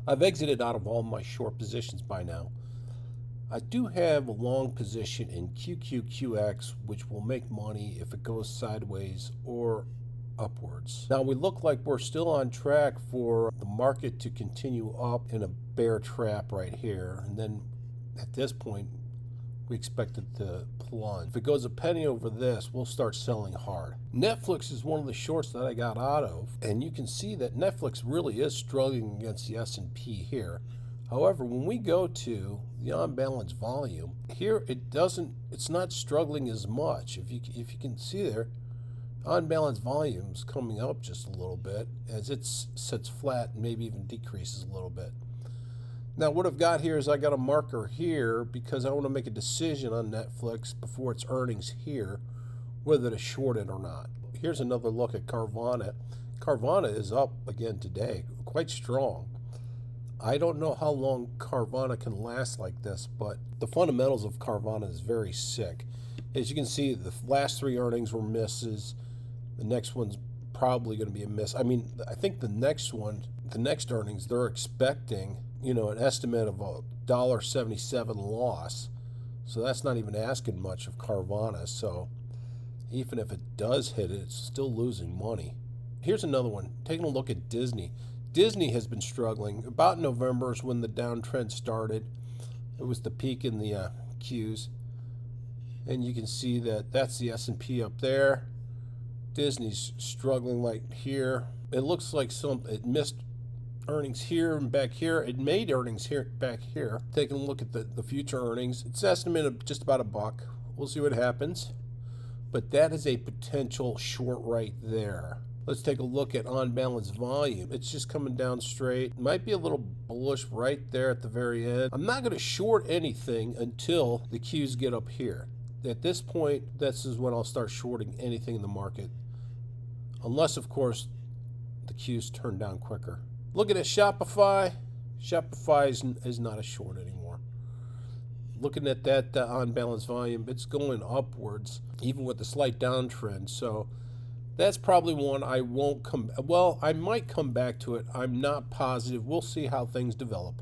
I've exited out of all my short positions by now. I do have a long position in QQQX, which will make money if it goes sideways or upwards. Now we look like we're still on track for the market to continue up in a bear trap right here, and then at this point we expect it to plunge. If it goes a penny over this, we'll start selling hard. Netflix is one of the shorts that I got out of, and you can see that Netflix really is struggling against the S&P here. However, when we go to the on-balance volume, here it's not struggling as much. If you can see there, on-balance volume's coming up just a little bit as it sits flat and maybe even decreases a little bit. Now what I've got here is I got a marker here because I want to make a decision on Netflix before its earnings here, whether to short it or not. Here's another look at Carvana. Carvana is up again today, quite strong. I don't know how long Carvana can last like this, but the fundamentals of Carvana is very sick. As you can see, the last three earnings were misses. The next one's probably going to be a miss. I mean, I think the next earnings, they're expecting, an estimate of a $1.77 loss. So that's not even asking much of Carvana. So even if it does hit it, it's still losing money. Here's another one. Taking a look at Disney. Disney has been struggling. About November is when the downtrend started. It was the peak in the Qs. And you can see that that's the S&P up there. Disney's struggling like here. It looks like it missed earnings here and back here. It made earnings here back here. Taking a look at the future earnings, it's estimated just about $1. We'll see what happens. But that is a potential short right there. Let's take a look at on-balance volume. It's just coming down straight. Might be a little bullish right there at the very end. I'm not going to short anything until the Qs get up here. At this point, this is when I'll start shorting anything in the market. Unless, of course, the Qs turn down quicker. Looking at Shopify. Shopify is not a short anymore. Looking at that on-balance volume, it's going upwards, even with the slight downtrend. So that's probably one I won't I might come back to it. I'm not positive. We'll see how things develop.